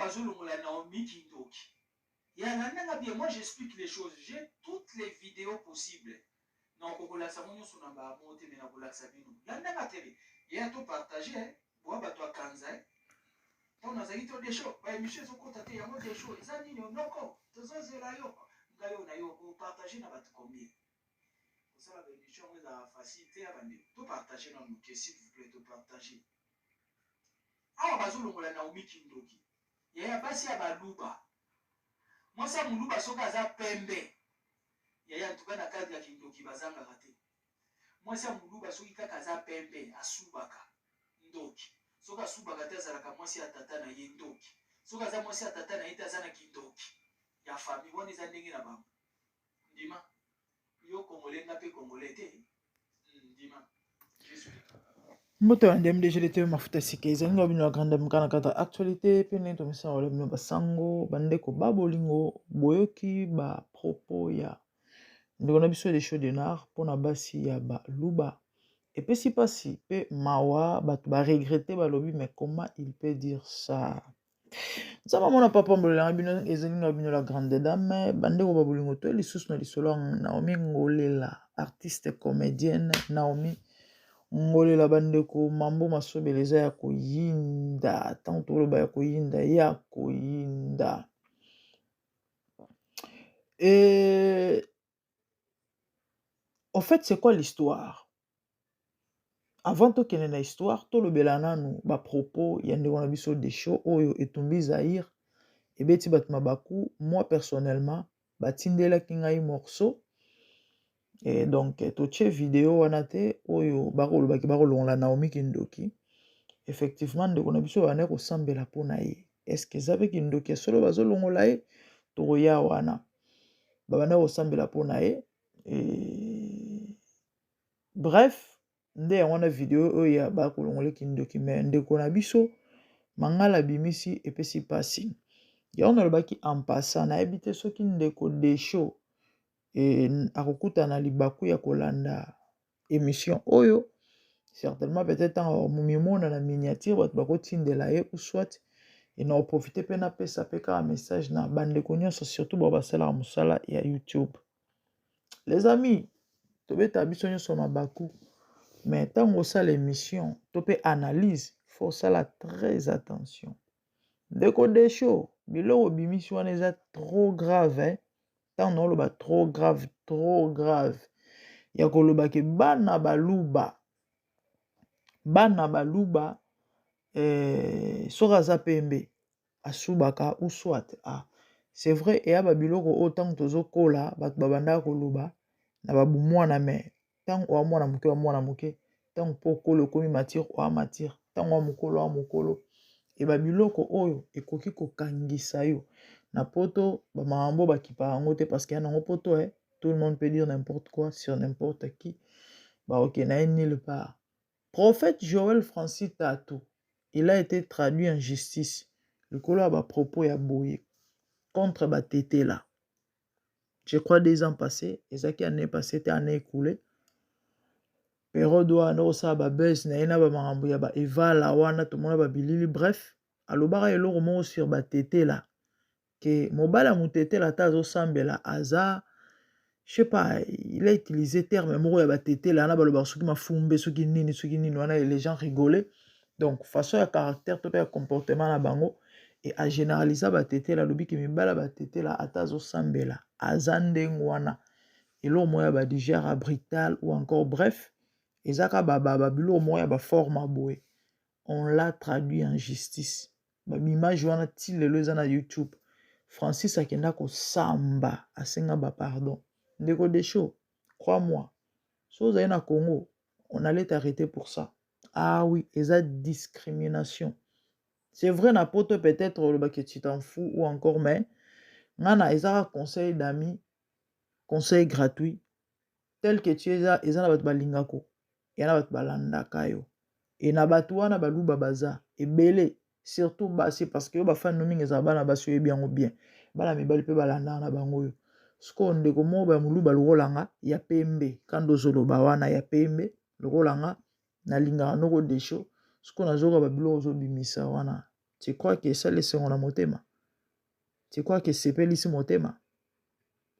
bazolongola Naomi Kindoki. Et bien, moi j'explique les choses. J'ai toutes les vidéos possibles. Non, kokola samonyo sunamba mote mena kola sabino. Landa materi. Et à tout partager, bois bato kanza. On a zaïto des choses. Bah, Michel Zokota, il y a des choses. Ils ont dit non, non, tout ça c'est là. Ngayo na yo, vous partagez na bato combien. Pour ça, la émission, on a facilité à vendre. Tout partager dans nous, s'il vous plaît, tout partager. Ah, bazolongola Naomi Kindoki. Et ya basi ya baluba. Moi ça muluba soka za pembe. Ya ntuka na kadi ya Kindoki bazanga kate. Moi ça muluba soki kaka za pembe asubaka ndoki. Soka subaka te azalaka mwasi ya tata na ye ndoki. Soka za mwasi ya tata na ye te aza na Kindoki. Ya famille wana eza ndenge na bango. Ndima. Yo Congolais nga pe Congolais te. Ndima. Moto ya ndemde jelete mafuta sike ezangi wabino ya grande mkana kata actualité pene to misa wale bino basango bandeko babolingo boyoki ba propos ya ndeko na biso de show de nar pona basi ya ba luba epesi pasi pe mawa bato ba regretter balobi mais comment il peut dire ça nzamba mona papa mbolela bino ezangi wabino la grande dame bandeko babolingo to lisusu na lisolo Naomi Ngolela artiste comédienne Naomi Ngolela bandeko mambo masobele eza ya koyinda tant toloba ya koyinda ya koyinda et en fait c'est quoi l'histoire avant tokende na histoire tolobela nanu ba propos ya ndeko na biso de show oyo etumbi Zaïre ebeti bato mabaku moi personnellement batindelaki ngai morceau et donc totie vidéo wana te oyo bakolobaki bakolongola Naomi Kindoki effectivement ndeko na biso bana kosambela mpona ye eske eza mpe Kindoki solo bazolongola ye tokoya wana babanda kosambela mpona ye bref nde yango wana video oyo ya bakolongola Kindoki me ndeko na biso mangala bimisi epesi pasi yango nalobaki en passant nayebi te soki ndeko desho akokutana libaku ya kolanda émission oyo certainement peut-être en mumimona na miniature bato bakotindela ye ou soit na oprofite pe napesa pe kaka message na bandeko nyonso surtout bao basalaka mosala ya YouTube. Les amis tobeta biso nyonso mabaku mais ntango osala émission to pe analyse faut osala très attention ndeko desho biloko bimisi wana eza trop grave ntango naoloba trop grave ya kolobaki bana baluba soki aza pembe asubaka ou soit c'est vrai eya babiloko oyo ntango tozokola bato babandaka koloba na babumwana me ntango oya mwana moke ntango mpo okolo okomi matire oya matire ntango oya mokolo oya mokolo e babiloko oyo ekoki kokangisa yo na poto bamakambo bakipa yango te parce que ya nango poto tout le monde peut dire n'importe quoi sur n'importe qui ok na nulle part. Prophète Joël Francis Tatou, il a été traduit en justice. Le colo a propos ya boye contre Batété là. Je crois 2 ans passés, et ça qui année passée, année écoulée. Pero doa no sa ba buzz na ina ba makambo ya ba eva la wana to mona ba bilili bref, alobaka eloko mo sur Batété là que mobala mutete la tazo sambela aza je sais pas, il a utilisé terme moko ya Batété là na baloba soki mafumbe soki nini wana les gens rigolaient. Donc façon ya caractère to pe comportement na bango et a généraliser Batété là lobi ki mibala Batété là atazo sambela aza ndenge wana elo moya ba digère brutal ou encore bref ezaka biloko moya ba forme boye on l'a traduit en justice ba image wana ti lelo eza na YouTube Francis akenda ko samba asenga ba pardon ndeko de show crois-moi si vous allez na Congo on allait t'arrêter pour ça. Ah oui, eza discrimination. C'est vrai na poto peut-être le baké tu t'en fous ou encore mais ngana eza conseil d'amis, conseil gratuit tel que tu es eza na bato balingako ya na bato balandaka yo et na bato wana baluba baza ebele surtout basi parce que yo bafan no mingi eza bana basi yo bien bien bana mibali pe balanda na bango yo sko ndeko mo ba muluba lolanga ya pembe kando zoloba wana ya pembe lolanga na lingaka noko desho sko nazoka babilo zo bimisa wana Tu crois que ça laisse mon motema? Tu crois que c'est pelisi motema?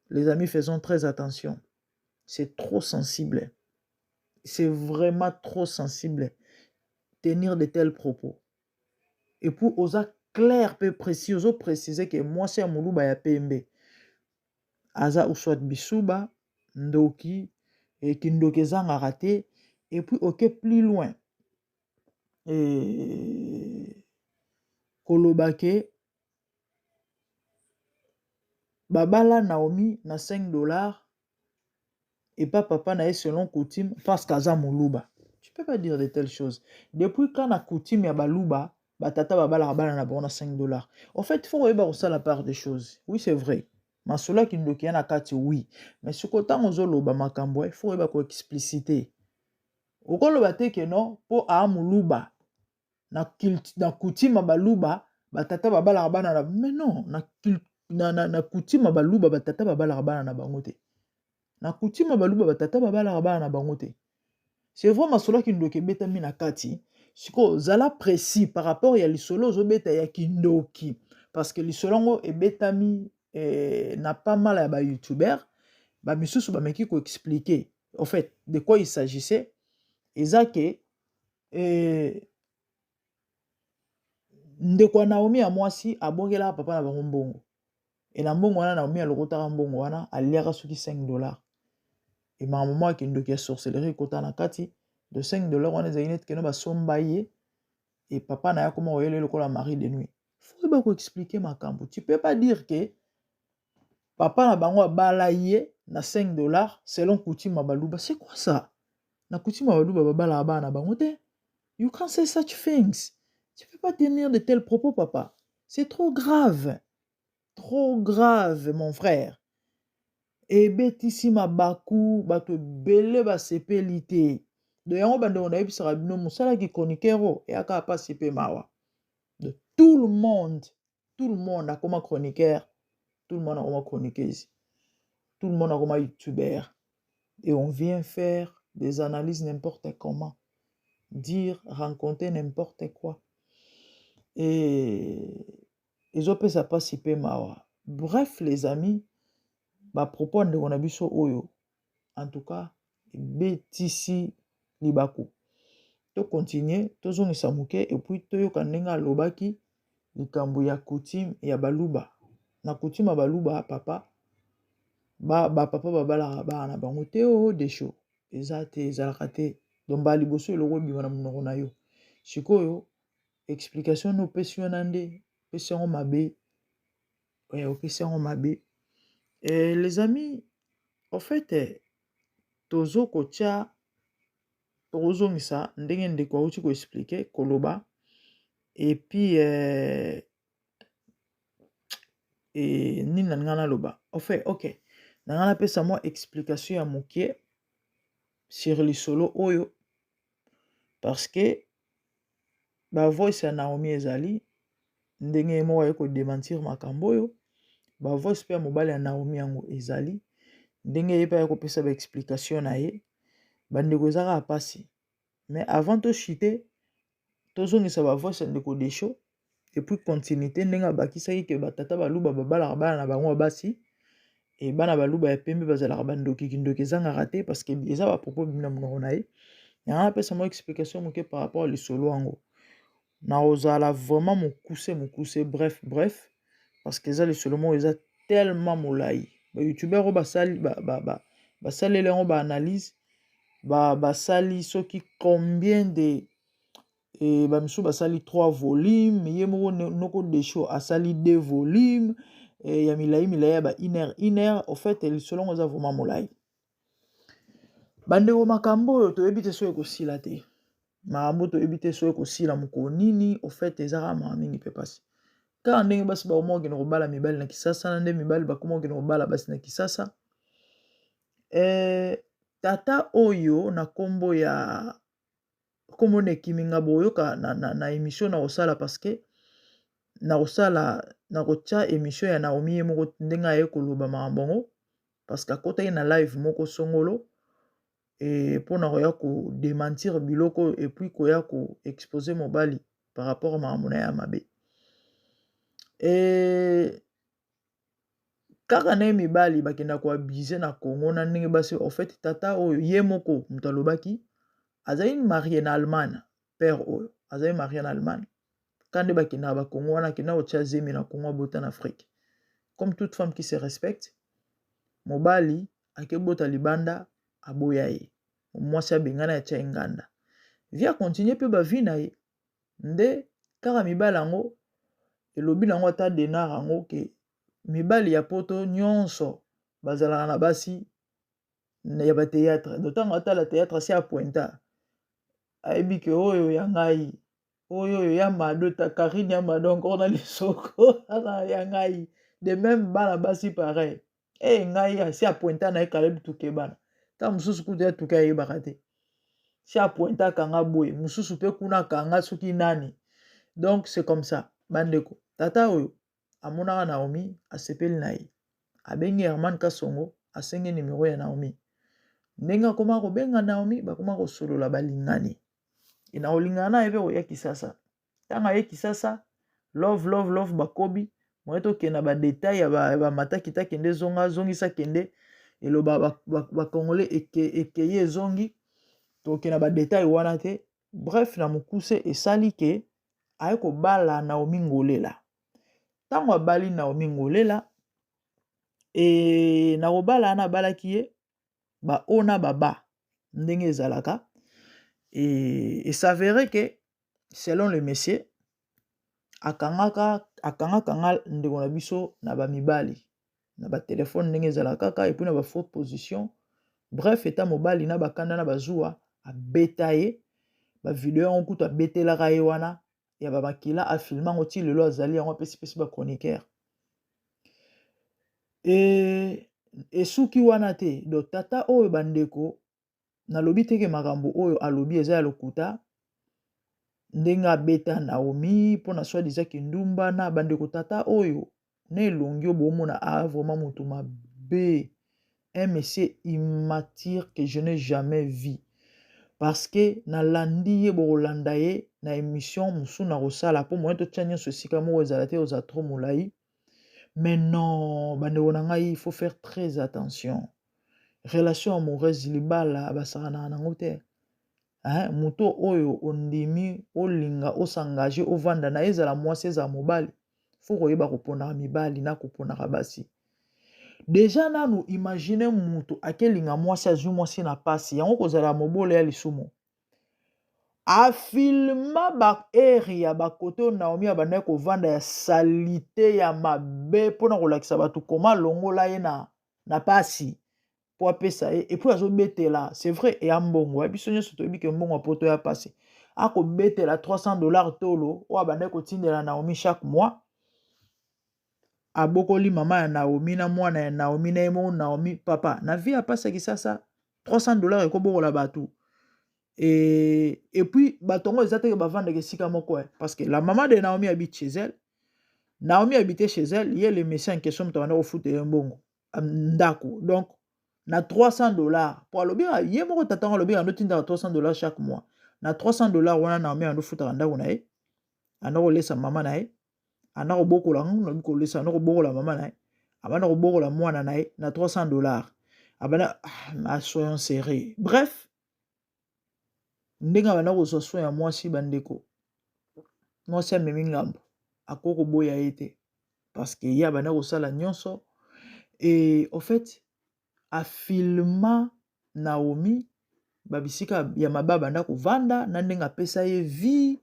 Les amis, faisons très attention. C'est trop sensible. C'est vraiment trop sensible. Tenir de tels propos. Et pour osa clair peu précis, osa préciser que moi c'est Muluba ya PMB. Aza ou soit bisuba, ndoki, et kindokezanga raté, et puis ok plus loin. Et kolobake, babala Naomi na $5, et pas papa na selon coutume, parce qu'aza Muluba. Tu peux pas dire de telles choses. Depuis quand la coutume ya baluba, batata babala rabala na bon $5. En fait, il faut regarder ça la part des choses. Oui, c'est vrai. Masola qui nous na kati, oui. Mais ce côté ozoloba makambo, il faut regarder expliciter. Okoloba te que non, po a Muluba. Na coutume baluba, batata babala rabala na. Mais non, na coutume baluba, batata babala rabala na bangote. Na coutume baluba, batata babala rabala na bangote. C'est vraiment cela qui nous beta mina kati. Siko zala précis par rapport à l'isolo zo beta ya kindoki parce que l'isolo e betami n'a pas mal à ba youtubeur ba misusu ba meki ko expliquer en fait de quoi il s'agissait ezake ndeko Naomi a mwasi abongela papa na bango mbongo et na mbongo wana Naomi alokota mbongo wana aliaka soki $5 et ma maman qui ndoki ya sorcellerie kota na kati de $5 on est net que nous sommes et papa n'a comment voyer le mari de nuit. Faut pas expliquer ma cambo. Tu peux pas dire que papa na bango balaye na $5 selon coutume baluba. C'est quoi ça? Na coutume baluba babala na bango te. You can't say such things. Tu peux pas tenir de tels propos, papa. C'est trop grave. Trop grave, mon frère. Et betisi mabaku bato bele ba sepelité. De yango bande on a eu sera bino musala ki chroniqueur et aka pas sipe mawa. De tout le monde a comme chroniqueur, tout le monde a comme chroniqueuse, tout le monde a comme youtubeur. Et on vient faire des analyses n'importe comment, dire, raconter n'importe quoi. Et ils ont fait ça pas sipe mawa. Bref, les amis, bah propos de on a vu sur Oyo. En tout cas, betisi libaku. To continuer, to zongi samuke et puis to yoka ndenga lobaki likambo ya coutume ya baluba. Na coutume ya baluba papa papa babala na bango te o desho. Ezate ezalaka te. Donc ba liboso eloko bima na monoko na yo. Sikoyo explication no pesi yo nande, pesi yango mabe. Ouais, opesi yango mabe. Et les amis, en fait, tozo kotia tozongisa ndenge ndeko auti ko expliquer koloba et puis et nini nangana loba en fait ok nangana pesa moi explication ya mokie sur lisolo oyo parce que ba voice ya Naomi ezali ndenge mo wa ko démentir makambo oyo ba voice pe ya mobali ya Naomi yango ezali ndenge ye pa ko pesa ba explication na ye bandeko ezaka pasi. Mais avant to chiter tozongisa ba voice ndeko desho et puis continuité ndenge bakisaki ke batata baluba babala bana na bango basi et bana baluba ya pembe bazala bandoki kindoki zanga raté parce que eza ba propos bina monoko na ye ya pesa mo explication moke par rapport à lisolo yango na ozala vraiment mokuse bref parce que eza lisolo mo eza tellement molai ba youtubeur o basali basali yango ba analyse basali soki combien de et bamisu basali 3 volumes ye moko noko desho asali 2 volumes et ya milai ya ba 1 heure en fait lisolo ngo za vraiment molai bandeko makambo oyo toyebi te soki ekosila te makambo toyebi te soki ekosila mokolo nini en fait ezaka maka mingi mpe pasi kaka ndenge basi bakoma kokende kobala mibali na Kisasa na nde mibali bakoma kokende kobala basi na Kisasa tata oyo na kombo ya kombo na ekiminga boyoka na émission na kosala parce que na kosala na kotia émission ya Naomi ye moko ndenge aye koloba makambo ngo parce que akotaki na live moko songolo et mpona koya kodémentir biloko et puis koya koexpose mobali par rapport à makambo na ye ya mabe Kaka na ye mibali bakenda koabize na Congo na ndenge basi en fait tata oyo ye moko moto alobaki azali marié na Allemagne, père oyo azali marié na Allemagne kande bakenda ba Congo wana kenda kotia zemi na Congo bota na Afrique. Comme toute femme qui se respecte, mobali akebota libanda aboya ye mwasi abengana ya tia nganda via continue pe ba vie na ye nde kaka mibali yango elobi nango ata denar yango ke mibali ya poto nyonso bazalaka na basi ya ba théâtre d'autant ata la théâtre si a pointa ayebi ke oyo ya ngai oyo ya mado ta Karine ya mado encore na lisoko ya ngai de même bana basi pareil ngai si a pointa na ekalebi tuke bana ta mususu kutu ya tuke ayebaka te si a pointa kanga boye mususu pe kuna kanga soki nani. Donc c'est comme ça bandeko tata oyo amonaka Naomi asepeli na ye abengi Herman Kasongo asenge numéro ya Naomi ndenge akoma kobenga Naomi bakoma kosolola balingani ina olingana ebe oya Kisasa tanga ye Kisasa love bakobi moyeto kena ba détail ya ba matakita kende zonga zongisa kende eloba ba congolais ekeye zongi to kena ba détail wana te. Bref na mukuse esali ke aye kobala Naomi Ngolela tango abali Naomi Ngolela na kobala na balaki ye ba ona baba ndenge ezalaka et s'avérait que selon le monsieur akangaka ndeko na biso na ba mibali na ba téléphone ndenge ezalaka kaka et puis na ba faute position. Bref eta mobali na bakanda na bazua abeta ye ba video yango kutu abetelaka ye wana ya ba makila afilma ngo ti lelo azali yango pesi ba chroniqueur esuki wana te do tata oyo bandeko nalobi teke makambo oyo alobi eza ya lokuta ndenge abeta Naomi mpona soi-disant kindumba na bandeko tata oyo na elongi oyo bomona vraiment moto mabe un monsieur immature que je n'ai jamais vu parce que nalandi ye bokolanda ye na émission mosusu na kosala mpo moyen totia nyonso esika moko ezala te oza trop molai. Mais non bandeko na ngai il faut faire très attention relation amoureuse libala basakanaka nango te moto oyo ondimi olinga osengage ovanda na ezala mwasi ezala mobali fo koyeba koponaka mibali na koponaka basi déjà nanu imagine moto akelinga mwasi azwi mwasi na pasi yango kozala mobolo ya lisumu afilma baere ya bakote oyo Naomi abandaki kovanda ya salite ya mabe mpona kolakisa bato koma longola ye na pasi po apesa ye epui azobetela c'est vrai eya mbongo biso nyonso toyebi ke mbongo apoto ya pasi akobetela $300 tolo oyo abandaki kotindela Naomi chaque mois abokoli mama ya Naomi na mwana ya Naomi na ye moko Naomi papa na vie apasaki sasa $300 ekobokola bato et puis bato yango eza teke bavandaka esika moko parce que la maman de Naomi habite chez elle Naomi habitait chez elle ye le monsieur en question moto abanda kofuta ye mbongo ndako donc na $300 po alobi ye moko tata ngo alobi andotindaka $300 chaque mois na $300 wana Naomi andofutaka ndako na ye anda kolesa mama na ye anda kobokola ngo nabi kolesa anda kobokola mama na ye abanda kobokola mwana na ye na $300 abanda soyons sérieux. Bref ndenge abanda kozwa soin ya mwasi bandeko mwasi amemi ngambo akoki koboya ye te parce que ye abanda kosala nyonso et au fait afilma Naomi babisika ya mabe abanda kovanda na ndenge apesa ye vie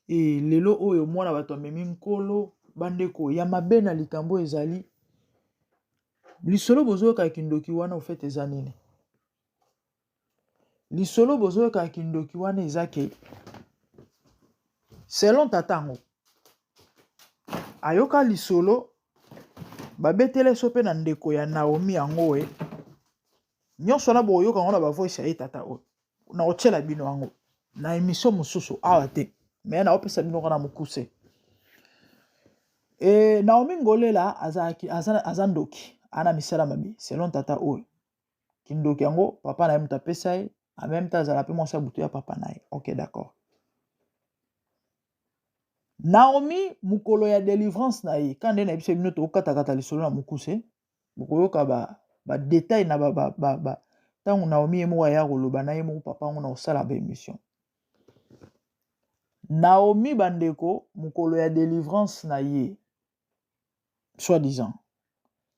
et lelo oyo mwana bato amemi nkolo bandeko ya mabe na likambo ezali lisolo bozoyoka kindoki wana au fait eza nini lisolo bozoyoka kindoki wana eza ke selon tatango ayoka lisolo babetele so pe na ndeko ya Naomi yango nyonso na boyoka ngo na ba voice ya tata oyo na otiela bino yango na émission mosusu awa te mais na opesa bino kana mukuse et Naomi Ngolela aza ndoki ana misala mabe selon tata oyo kindoki yango papa na ye muta pesa ye en même temps azala pe mwasi butu ya papa na ye. Ok d'accord Naomi mukolo ya délivrance na ye quand na biso bino to kata lisolo na mukuse bokoyoka ba détail na ba tangu Naomi ye mo ya koloba na ye mo papa ngo na osala ba émission. Naomi bandeko mukolo ya délivrance na ye soi-disant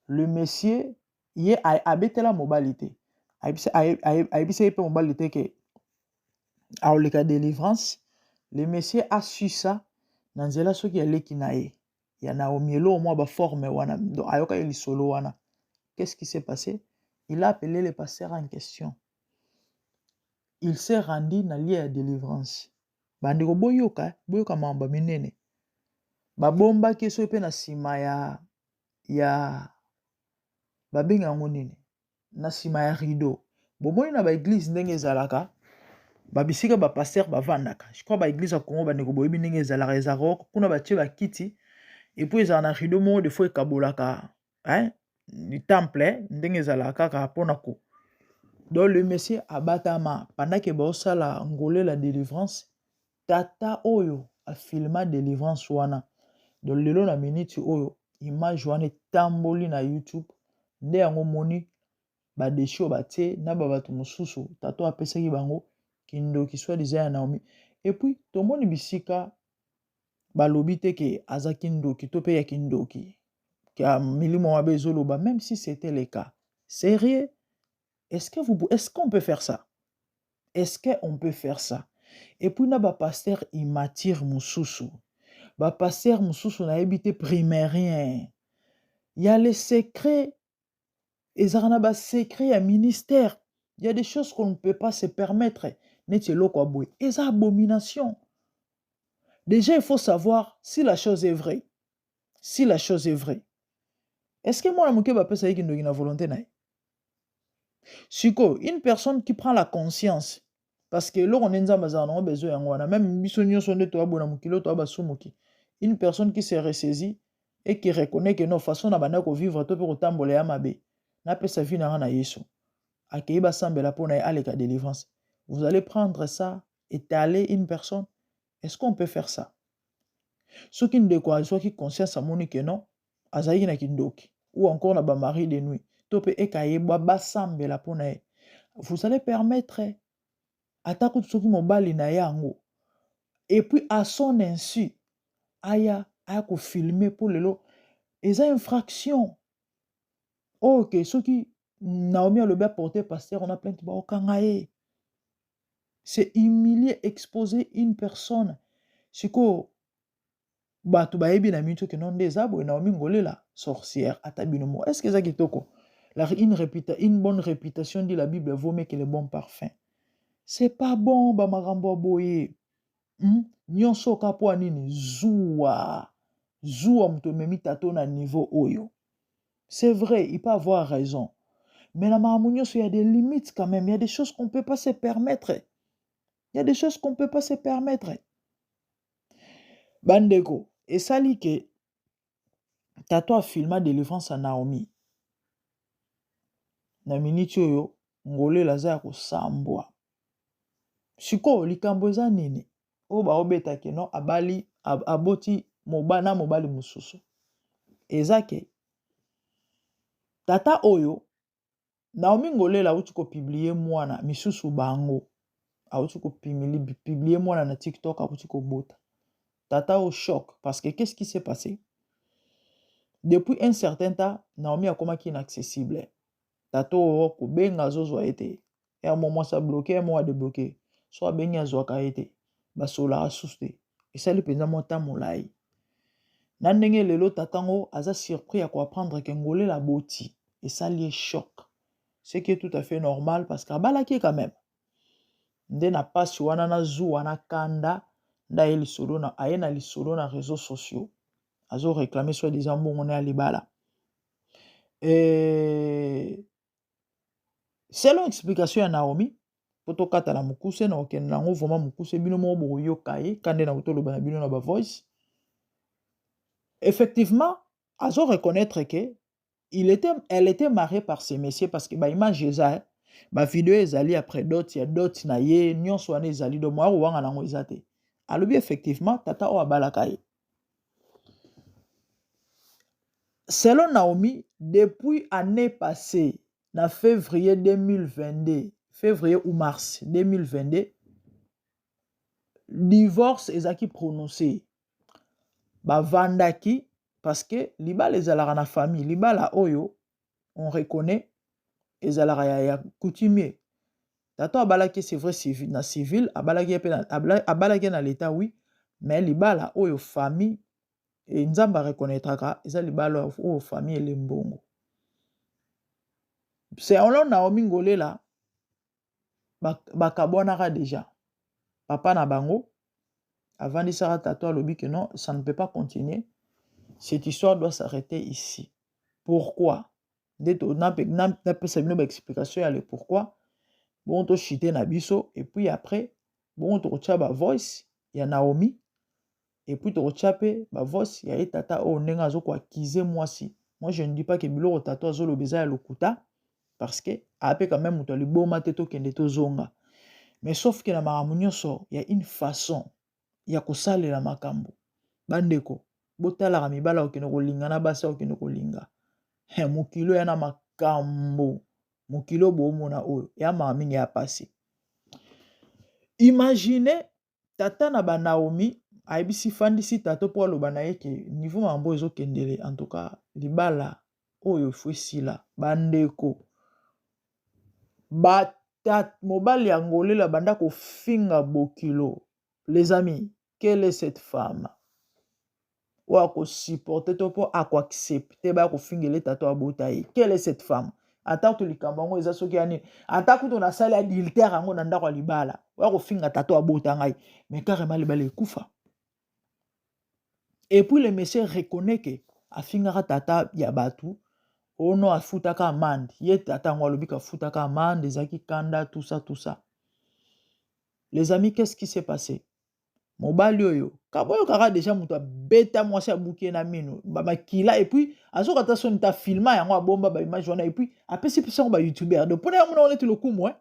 le monsieur ye abetela mobilité ayebisa ye pe mobilité ke aoleka délivrance. Le monsieur a su ça na nzela soki aleki na ye ya Naomi elo mo ba forme wana ayoka ye lisolo wana. Qu'est-ce qui s'est passé? Il a appelé le pasteur en question. Il s'est rendu na lieu ya délivrance. Bandeko boyoka mamba minene. Babomba keso pe na sima ya babenga ngo nini? Na sima ya rideau. Bomoni na ba église ndenge ezalaka. Babisika ba pasteur bavandaka. Je crois ba église ya Congo bandeko boyebi ndenge ezalaka ezaroko kuna batie ba kiti et puis ezala na rideau mo de fois ekabolaka ni temple ndenge ezalaka kaka pona ko. Donc le monsieur abatama pendant que baosala ngolé la délivrance tata oyo a filma délivrance wana. Donc lelo na minute oyo image wana tamboli na YouTube nde yango moni ba desho batie na bato mosusu tato apesaki bango kindoki soit disant ya Naomi. Et puis tomoni bisika balobi te ke aza kindoki to pe ya kindoki ka milimo mabe ezoloba même si c'était le cas. Sérieux? Est-ce qu'on peut faire ça? Est-ce qu'on peut faire ça? Et puis na ba pasteur imatir mususu. Ba pasteur mususu na ebité primérien. Il y a les secrets. Ezarana ba secret à ministère. Il y a des choses qu'on ne peut pas se permettre. Neti loko aboy. Eza abomination. Déjà il faut savoir si la chose est vraie. Si la chose est vraie. Est-ce que moi na moke ba pesa yiki ndoki na volonté na? Siko, une personne qui prend la conscience, parce que l'on a besoin, même une personne qui s'est ressaisie et qui reconnaît que nos façons de vivre, vous allez prendre ça et taler une personne. Est-ce qu'on peut faire ça? Ce qui ne quoi, soit qui conscience à mon que non, azaï na kindoki, ou encore na ba mari de nuit. Vous allez permettre à ta et puis à son insu aya filmer pour le lot et infraction. Ok, ceux qui Naomi a le bien porté pasteur on a plein de c'est humilier, exposer une personne. C'est quoi? Batu baebi na minto que non des abo Naomi ngolela sorcière atabinomo. Est-ce que ça qui toko? Une bonne réputation, dit la Bible, vaut mieux que les bons parfums. C'est pas bon, ba marambo boye. Nyonso kapo nini zoua mto memi tato na niveau oyo. C'est vrai, il peut avoir raison. Mais la maramounioso, il y a des limites quand même. Il y a des choses qu'on ne peut pas se permettre. Il y a des choses qu'on ne peut pas se permettre. Bandeko, et ça lit que tato a filmé délivrance à Naomi. Na miniti oyo ngole laza ko sambwa siko likambo eza nini o ba obeta ke no abali aboti mobana mobali mususu ezake tata oyo Naomi ngole la uti ko publier mwana misusu bango auti ko publier mwana na TikTok auti ko bota tata au choc parce que qu'est-ce qui s'est passé depuis un certain temps Naomi a komaki inaccessible. Tato ko benga zozo été et à un moment ça bloqué un moment débloqué soit benga zoka été basola asuste et ça le penza mota molai na ndenge lelo tatango aza surpris à quoi apprendre que ngolé la boti et ça lié choc ce qui est tout à fait normal parce qu'abalaki quand même nde na pasi wana na zu wana kanda nda eli solo na ayena li solo na réseaux sociaux azo réclamer soit disant bon on est à libala et selon explication ya Naomi, poto kata la mukuse na okende nango vraiment mukuse bino mo boyoka ye kande na utoloba na bino na ba voice. Effectivement, azo reconnaître que elle était mariée par ces messieurs parce que ba image eza ba vidéo ezali après d'autres ya d'autres na ye nyonso wana ezali do moi wanga nango ezate. Alobi effectivement tata o abalaka ye. selon Naomi, depuis l'année passée, en février 2022, février ou mars 2022, divorce est prononcé. Bavandaki, parce que libala ezalaka na famille, libala oyo, on reconnaît, ezalaka ya coutumier. Tato abalaki, c'est vrai, civil, na civil, abalaki na l'état, oui, mais libala oyo famille, et nzamba reconnaîtraka, eza libala oyo famille elembongo. C'est on Naomi Ngolela, bakabonaka déjà. Papa na bango, avant de s'arrêter tato alobi que non, ça ne peut pas continuer. Cette histoire doit s'arrêter ici. Pourquoi? On peut une explication à le pourquoi. Bon, on chité na biso, et puis après, bon, on retient ba voice, il y a Naomi, et puis on retient ba voice, il y a tata o nenga zo kwa kize moi si. Moi, je ne dis pas que bilo tato azo lo beza ya lokuta, parce que après quand même on li boma teto kende to zonga. Mais sauf que na maramunyo so, il y a une façon, il y a ko sale la makambo. Bandeko, botala ka mibala okende kolinga na basa okende kolinga. Mokilo ya na makambo. Mokilo bomona oyo ya mingi ya pasi. Imaginez tata na ba Naomi aibisi fandisi tato po aloba na ye ke niveau mambo ezokendele, en tout cas libala oyo fwesila bandeko mobali ya ngolela banda kofinga bokilo. Les amis, quelle est cette femme? Ou à supporter to po à accepter ba kofingele tato abota ye. Quelle est cette femme? Ata to likambango eza soki ani ata kuto na sala adultère ango na ndako libala wa kofinga tato abota ngai, mais carrément libala ekufa. Et puis le monsieur reconnaît que afingaka tata ya batu ono afutaka amande, ye tata ngo alobi ka afutaka amande ezaki kanda tout ça. Les amis, qu'est-ce qui s'est passé? Mobali oyo kaboyo kaka déjà muto beta mwasi abuki na mino ba kila, et puis azoka ta son ta filma yango abomba ba image wana, et puis apesi pisa ba youtubeur de pona mona on est le kumu,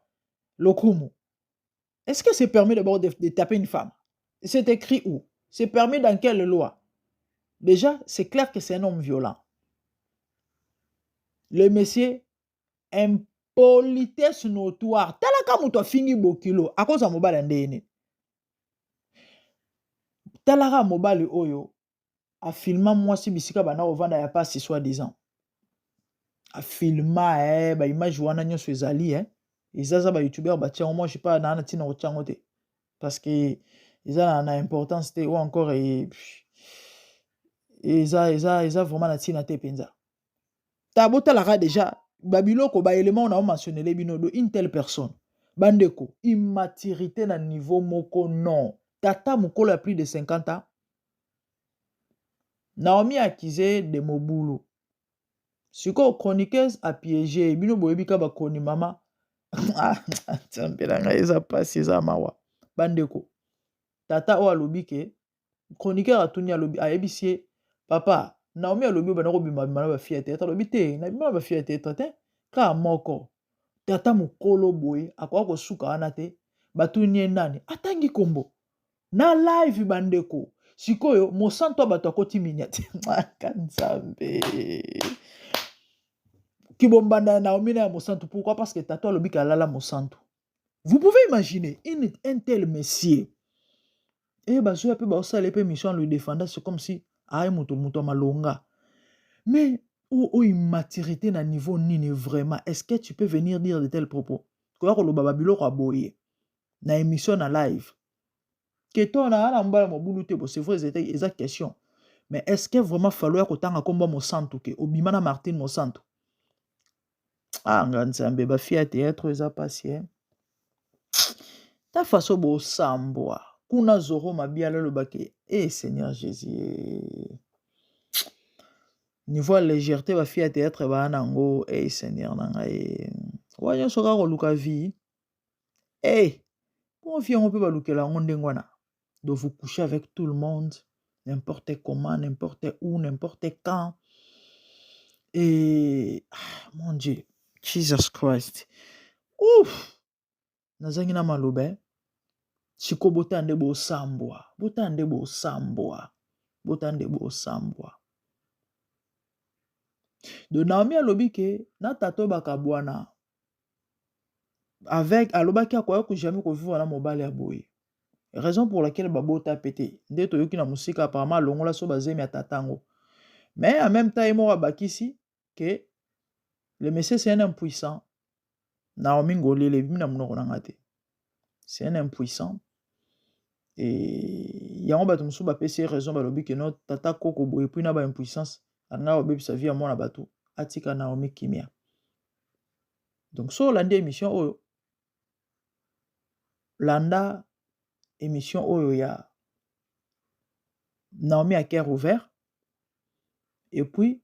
le kumu. Est-ce que c'est permis d'abord de taper une femme? C'est écrit où? C'est permis dans quelle loi? Déjà, c'est clair que c'est un homme violent. Le monsieur, impolitesse notoire. Talaka muto fingi bokilo à cause de mobile ndene. Talaka mobile oyo a filma mwasi bisika bana ovanda ya pasi soi-disant. A filma ba image wana nyonso ezali ezaza ba youtubeur ba tia, moi je sais pas na tina otiango te parce que eza na importance te ou encore eza vraiment na tina te penza. Tabota la déjà babiloko ba élément on a mentionné les bino de une telle personne. Bandeko, immaturité na niveau moko non. Tata mukolo a plus de 50 ans. Naomi accusé de Mobulo. Siko chroniqueuse a piégé. Bino boyebika ba koni mama. Tsampelanga eza pasi eza mawa. Bandeko. Tata o alobi ke chroniqueur atuni alobi ayebisie papa Naomi alobi bana ko bima bima ba fille tete alobi te na bima ba fille tete te ka moko. Tata mukolo boy akwa ko suka wana te batuni nani atangi kombo na live bandeko. Sikoyo mosanto bato akoti minyati kanzambe kibombanda Naomi na mosanto. Pourquoi? Parce que tata alobi ka lala mosanto. Vous pouvez imaginer un tel monsieur et bazo pe ba osale pe mission le défendant, c'est comme si ay moto malonga. Mais ou immaturité na niveau nini vraiment? Est-ce que tu peux venir dire de tels propos? Quoi ko lo babilo ko aboye na émission na live que toi na ala mbala mobulu te bo, c'est vrai c'était exact question. Mais est-ce que vraiment falloir ko tanga komba mo santo ke obimana Martine mo santo? Ah nganzambe ba fia théâtre eza pasien. Ta façon bo samboa kuna zoro mabiala lo bake Seigneur Jésus. Niveau légèreté ba fia théâtre ba nango Seigneur nanga wanya soka ko luka vie. Bon vie on peut ba lukela ngondengwana. De vous coucher avec tout le monde, n'importe comment, n'importe où, n'importe quand. Et mon Dieu, Jesus Christ. Ouf! Nazangi na malobe. Siko botande bo sambwa. Botande bo sambwa. Botande bo sambwa. Donc Naomi alobi ke na tato bakabwana avec alobaki akoya ko jamais ko vivre na mobali ya boye. Raison pour laquelle babota pété. Nde toyoki na musika apparemment longola so bazemi ya tatango. Mais en même temps emo bakisi que le monsieur c'est un impuissant. Naomi ngolele bimi na munoko nanga te. C'est un impuissant. Et yango bato musu bapesi raison balobi que no tata koko boye puis na ba impuissance anga obebisa vie ya mwana bato atika Naomi kimia. Donc so landi émission oyo landa émission oyo ya Naomi à cœur ouvert et puis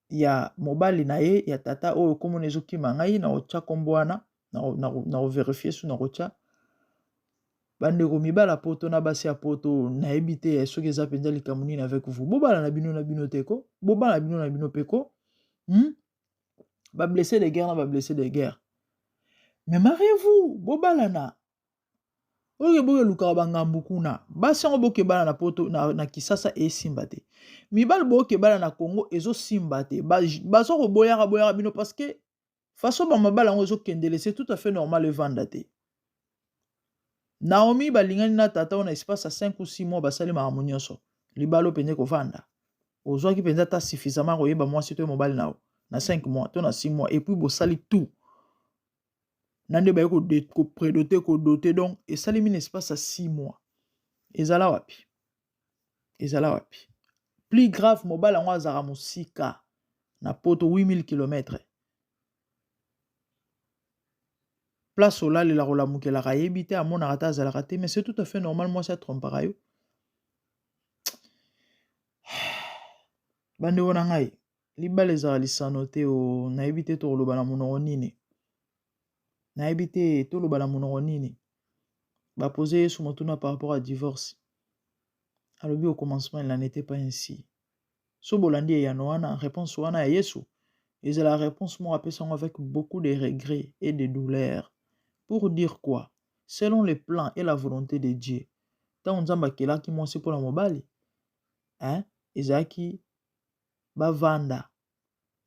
ya mobali na ye ya tata oyo komona ezokima ngai na otya kombo wana na vérifier su na otya bandeko mibala poto na basi ya poto nayebi te soki eza mpenza likambo nini avec vous bobala na bino teko bobala na bino peko bablessé de guerre na bablessé de guerre mais mariez-vous bobala na oyo boke lukaka bangambu kuna basi yango bokebana na poto na Kisasa esimba te mibali bokebana na Congo ezosimba te bazo koboyaka bino parce que façon bamabala yango ezokendele c'est tout à fait normal evanda te. Naomi balingani na tata on a espace à 5 ou 6 mois basali makambo nyonso libalo pende kovanda ozwaki penza ta suffisamment koyeba mwasi to mobali nao na 5 mois to na 6 mois et puis bosali tout nande baye ko prédoter ko doter donc et sali min espace à 6 mois ezala wapi plus grave mobali yango azaka mosika na poto 8000 km place olalela kolamukelaka yebi te amonaka te azalaka te mais c'est tout à fait normal mwasi atrompaka yo bandeko na ngai libala ezala lisano te o nayebi te tokoloba na monoko nini nayebi te toloba na monoko nini bapoze Yesu motuna par rapport à divorce alobi au commencement il n'en était pas ainsi so bolandi eyano wana réponse wana ya Yesu ezala réponse mo apesango avec beaucoup de regrets et de douleurs pour dire quoi selon les plans et la volonté de Dieu tant nzamba kelaki mwasi mpona mobali ezalaki bavanda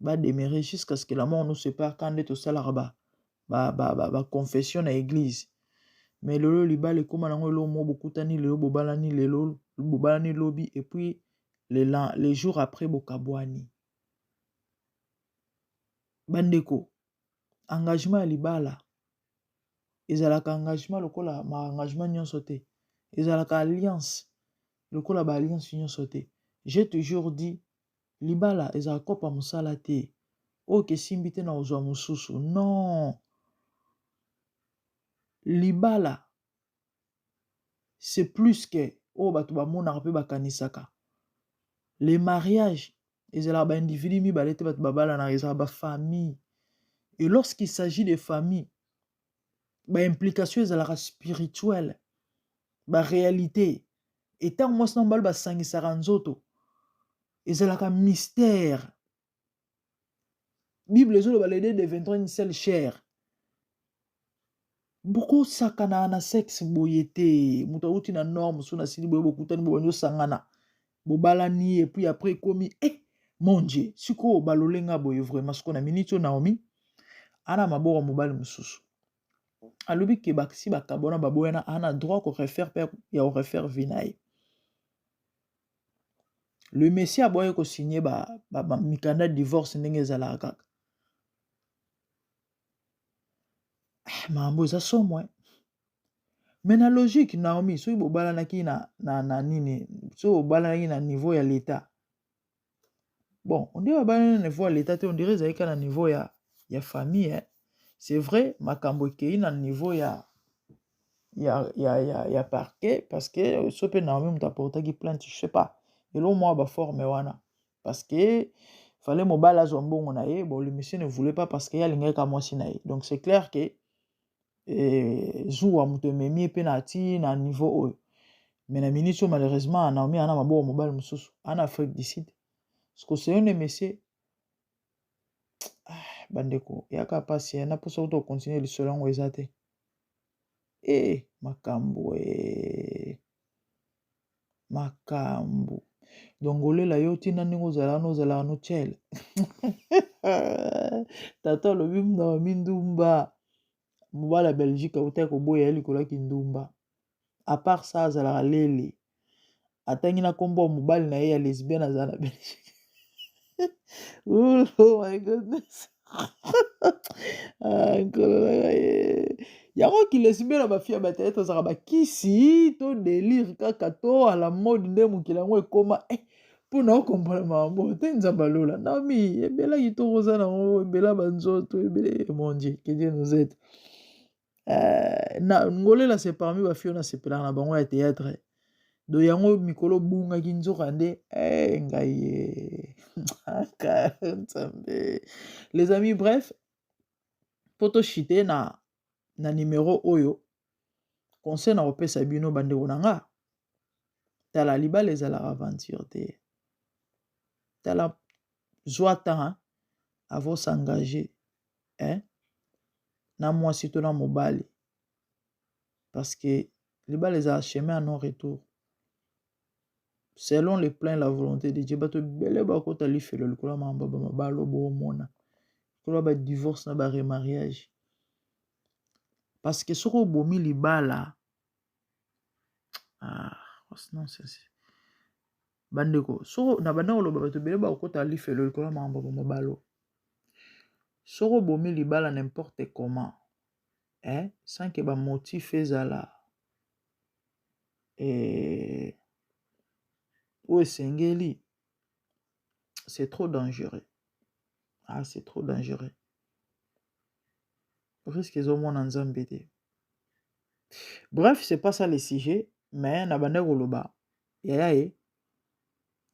bademere jusqu'à ce que la mort nous sépare quand nde tosalaka confession na église mais lelo libala ekóma nango elo mo bokutani lelo bobalani lelo bobalani lobi et puis les jours après bokabwani bandeko engagement ya libala ezalaka engagement lokola ma engagement nyonso te ezalaka alliance lokola ba alliance nyonso te j'ai toujours dit libala ezalaka kopa mosala te oyo kesimbi te na ozwa mosusu non libala c'est plus que oyo bato bamonaka mpe bakanisaka les mariages ezalaka baindividu mibale te bato babalanaka ezalaka bafamille et lorsqu'il s'agit de famille baimplication ezalaka spirituelle baréalité etango mwasi na mobali basangisaka nzoto ezalaka mystère bible ezoloba les deux deviendront une seule chair bokosakana na sexe boye te moto awuti na norme so nasili boye bokutani bobandi osangana bobalani et puis après ekomi mon dieu sikoyo balolenga boye vraiment sikoyo na miniti oyo Naomi ana maboko mobali mosusu alobi ke si bakabona baboyana ana droit korefaire mpe ya korefaire vie na ye le messie aboye kosigné mikanda divorce ndenge ezalaka kaka makambo eza somo mais na logique Naomi soki bobalanaki na nini soki bobalanaki na niveau ya l'état bon on dirait babalani na niveau ya l'état te on dirait ezalaki na niveau ya famille c'est vrai makambo ekei na niveau ya parquet parce que so pe Naomi moto aportaki plainte je sais pas elo mwa baforme wana parce que fallait mobali azwa mbongo na ye bon le monsieur ne voulait pas parce que ye alingaki mwasi na ye donc c'est clair que zuwa moto ememi mpe na ti na niveau oyo mais na minute oyo malheureusement Naomi ana maboko mobali mosusu ana Afrique du Sud parce que c'est un monsieur bandeko yaka pasi na posa kuta kocontinue lisolo yango eza te makambo makambo donc olela yo ntina ndenge ozalaka no chele tata alobi muna bamindumba mobali ya Belgique autaki koboya ye likolo yaki ndumba à part ça azalaka lele atangi na nkombo ya mobali na ye ya lesbienne aza na Belgique. Oh my goodness. yango kilesibie na bafia ya bateye tozalaka bakisi to délire kaka to ala mode nde mokili yango ekoma mpona okombola makambo te nzambe alola nami ebelaki to koza nango ebela banzoto ebele mon dieu que Dieu nous aide. Ngolela c'est parmi bafio na sepelaka na bango ya théâtre do yango mikolo bungaki nzoka nde ngai nzambe. Les amis, bref po toshite na numéro oyo conseil na kopesa bino bandeko na nga tala libala ezalaka aventure te tala zwa temps avant s'engager na mwasi to na mobali parce que libala ezala chemin à non retour selon le plan et la volonté de Dieu bato bele bakota lifelo likolo mamba bamabalo bomona likolo ba divorce na ba remariage parce que soko bomi libala non c'est bandeko soko na banda oloba bato bele bakota lifelo likolo mamba bamabalo soko bomi libala n'importe comment sans que ba motif ezala ou esengeli c'est trop dangereux. C'est trop dangereux. Risque ezomona nzambe te. Bref, c'est pas ça le sujet, mais na bande koloba yaya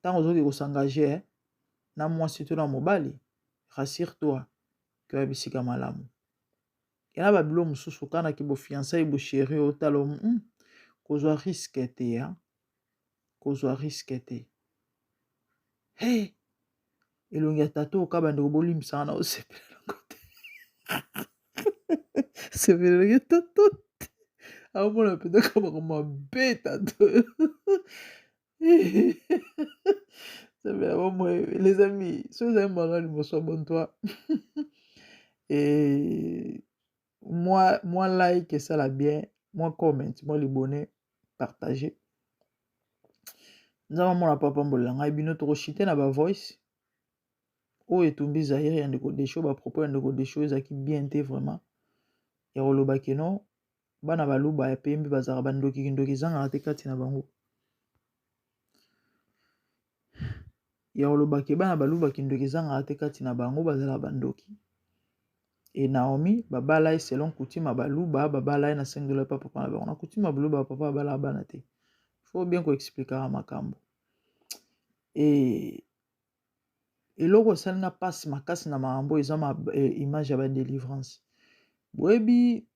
tant ozoki ko s'engager na mwasi to na mobali, rassure-toi que va bisika malamu. Yana ba bilo mususu kana ki bo fiançailles bo chéri o talo kozwa risque te kozwa risque te. Hey, elongi tato okabande ko bolimisa na osepela ngote. Sepela tato. Amona penda kama kama beta to. Les amis, si vous avez marre, bonsoir, bon toi. Et moi like ça la bien, moi comment, moi les bonnets, partager. Nous avons mon papa mbolanga bino to chité na ba voice. O etumbi zaire ya ndeko des choses ba propos ya ndeko des choses qui bien té vraiment. Ya roloba keno bana baluba ya pembe bazara bandoki ndoki zanga te kati na bango. Ya olobaki bana baluba kindoki zanga ate kati na bango bazala bandoki et Naomi babala selon coutume baluba babala na sengelo papa na bango na coutume baluba papa babala bana te faut bien ko expliquer makambo et eloko salinga passe makasi na makambo ezama image ya ba délivrance boyebi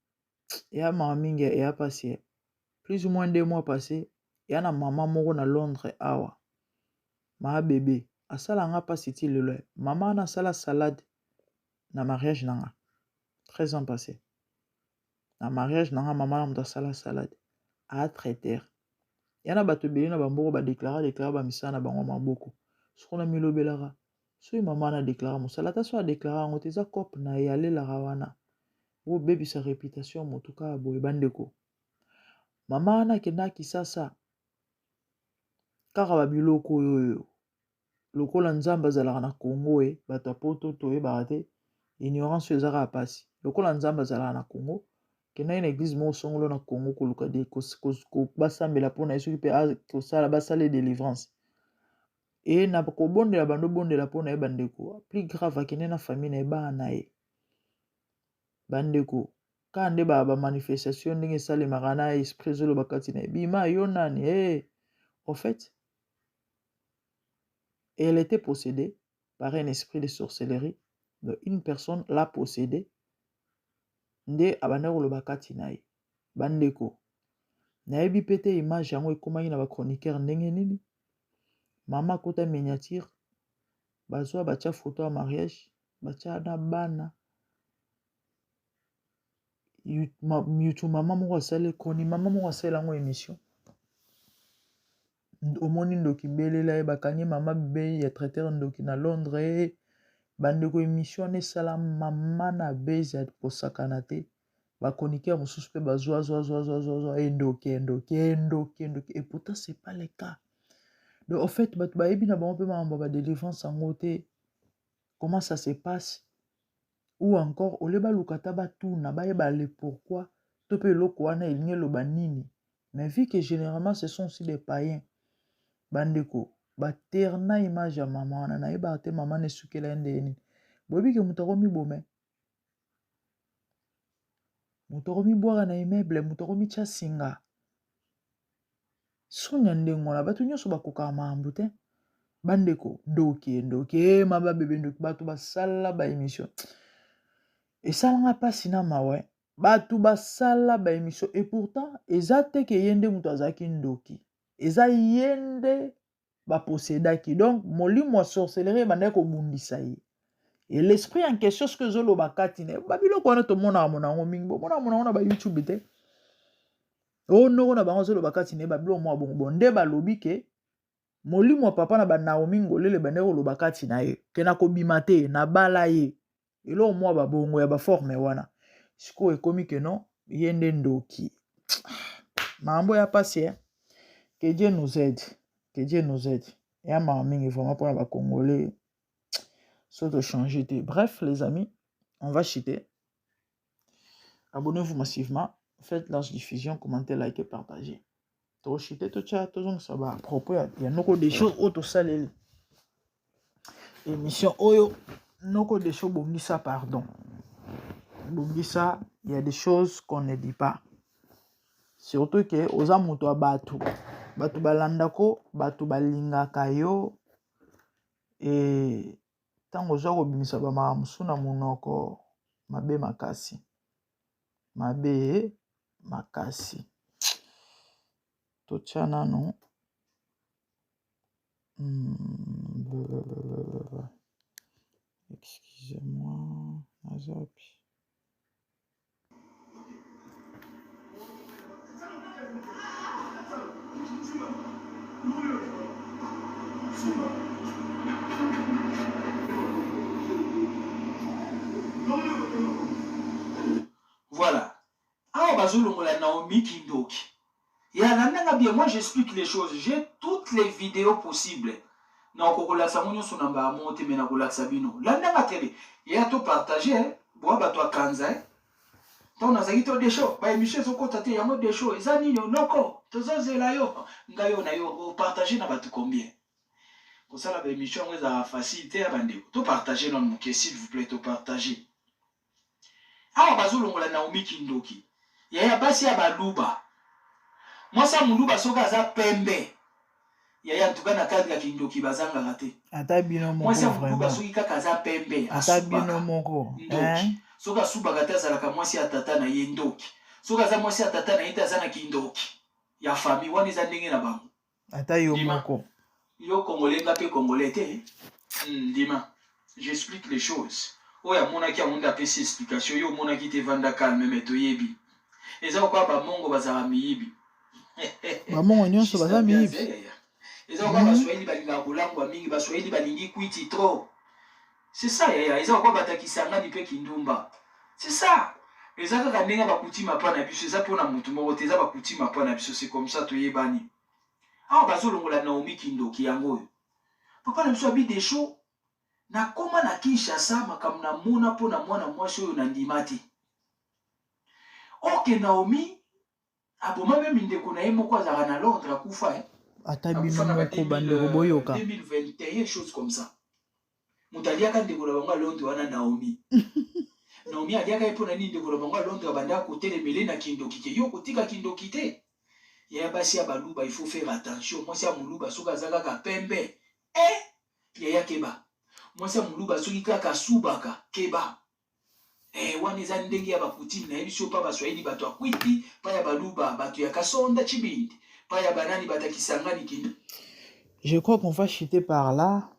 ya mama mingi ya passé plus ou moins 2 mois passé ya na mama moko na Londres awa ma bébé asala nga pasi ti lelo mama na sala salade na mariage nanga 13 ans passé na mariage nanga mama na muta sala salade a traiter yana bato beli na bamboko ba déclarer ba misala na bango maboko soko na milobelaka soki mama na déclarer musala ta so a déclarer ngo teza cop na yalela rawana o baby sa réputation motuka boye bandeko mama na kenda kisasa kaka ba biloko yoyo lokola nzamba azalaka na Congo bato apoto toyebaka te ignorance ezaka pasi lokola nzamba azalaka na Congo kenda na église mo songolo na Congo koluka de basambela mpona ye soki mpe kosala basala délivrance e na kobondela bando bondela mpona ye bandeko plus grave akende na famille na ye bana na ye bandeko ka nde bamanifestation ndenge esalemaka na esprit ezoloba kati na ye bima yo nani en fait et elle était possédée par un esprit de sorcellerie. Donc une personne l'a possédée. Nde abanda koloba kati na ye. Bandeko. Nayebi pete image yango ekomaki na ba chroniqueur ndenge nini. Mama kota miniature. Bazwa batia photo ya mariage. Batia na bana. YouTube mama moko asale koni mama moko asale yango émission. omoni ndoki belela ye bakangi mama bebe ya traiteur ndoki na Londres bandeko émission wana esala mama na base ya kosakana te bakonike mosusu mpe bazwa endoki et pourtant c'est pas le cas. Donc en fait bato bayebi na bango mpe makambo ba délivrance yango te comment ça se passe ou encore ole baluka ta batuna bayeba le pourquoi to mpe eloko wana elingi eloba nini. Mais vu que généralement ce sont aussi des païens bandeko baterna image ya mama wana nayebaka te mama nesukela ye ndenge nini boyebi ke moto akomibome moto akomibwaka na immeuble moto akomitya singa sonia ndenge wana bato nyonso bakokaka makambo te bandeko ndoki maba bebe ndoki bato basala baémission esalanga mpasi na mawa bato basala baémission et pourtant eza te ke ye nde moto azalaki ndoki eza ye nde baposedaki donc molimo ya sorcellerie ebandaki kobundisa ye et l'esprit en question ce que ezoloba kati na ye babiloko wana tomonaka monango mingi bomonaka monango na bayoutube te oyo ndoko na bango ezoloba kati na ye babiloko mwa bongo nde balobi ke molimo ya papa na banaomi ngolele bandaki koloba kati na ye ke na kobima te na bala ye eloko mwa babongo ya baforme wana sikoyo ekomi ke non ye nde ndoki makambo ya pasi que Dieu nous aide que Dieu nous aide et à ma mingi vraiment pour la Congolais soit de changer de bref les amis on va chuter abonnez-vous massivement faites large diffusion commentez likez partagez to chuter to chat to zong ça va propos il y a noko des choses auto saleli émission oyo noko des choses bongisa pardon bongisa il y a des choses qu'on ne dit pas surtout que oza moto ya bato balandako bato balingaka yo et ntango ozwa kobimisa bamakambo mosusu na monoko mabe makasi totya nano excusez-moi nazapi Voilà. Ah, bazolongola Naomi Kindoki. Et à la bien, moi j'explique les choses. J'ai toutes les vidéos possibles. Na kokola samonyo sonamba monte mena kola sabino. La nanga télé. Et à tout partager, bois bato kanza. Tant na zaki to des shows. Ba émission soko tate yango des shows. Ezani no noko. Tozo zela yo. Ngayo na yo partager na bato combien. Pour ça la émission est facilité à bande. To partager non mon s'il vous plaît to partager. Ah bazolongola Naomi Kindoki. Ya basi ya baluba. Moi ça muluba soka za pembe. Ya tuka na kadri ya Kindoki bazanga raté. Ata bino moko moi ça muluba soki kaka za pembe. Ata bino moko. Soka suba kata zalaka moi si atata na yendoki. Soka za moi si atata na ita za na Kindoki. Ya famille wani za ndenge na bango. Ata yo moko. Yo congolais ngape congolais te. Dima. J'explique les choses. Oya monaki amunda pesi explication yo monaki te vanda calme meto yebi. Eza kwa ba mongo bazara miyibi. Ba mongo nyonso bazara miyibi. Eza kwa baswahili balinga kolangwa mingi baswahili balingi kwiti trop. C'est ça yaya eza kwa batakisanga ni pe kindumba. C'est ça. Eza kaka ndenga bakutima pa na biso eza pona mutu moko te eza bakutima pa na biso c'est comme ça to yebani. Ah bazolongola Naomi Kindoki yango. Papa na biso abi des shows na koma na Kinshasa makambo na mona pona mwana mwasi oyo na ndima te. Ok Naomi aboma même ndeko na ye moko azaka na Londres akufa ata bino moko bandeko boyoka 2021 chose comme ça. Mutaliaka ndeko na bango Londres wana Naomi. Naomi aliaka ye pona nini ndeko na bango Londres banda kotelemele na Kindoki ke yo kotika Kindoki te. Ya basi ya baluba il faut faire attention. Moi c'est muluba soka zaka ka pembe. Ya keba. Moi c'est muluba soki kaka subaka keba. Wani za ndenge ya bakutini na ebiso pa baswahili bato akwiti pa ya baluba bato ya kasonda chibindi pa ya banani batakisangani kindu. Je crois qu'on va chuter par là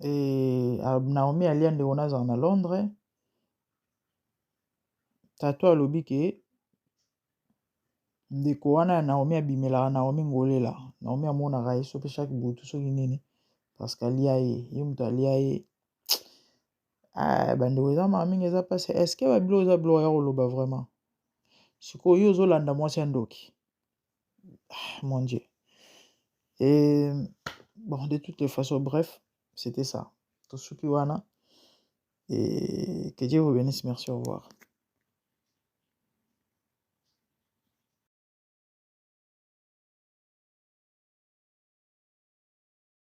et Naomi aliande onaza na Londres tato alobi ke ndeko wana ya Naomi abimelaka Naomi ngolela naomi amonaka ye so mpe chaque butu soki nini parce que alia ye moto alia ye bandeko eza maa mingi eza mpasi est ce que babilo eza biloko ya koloba vraiment sikoyo yo ozolanda mwasi ya ndoki mon dieu et bon de toutes les façons bref c'était ça tosuki wana et que Dieu vous bénisse merci au revoir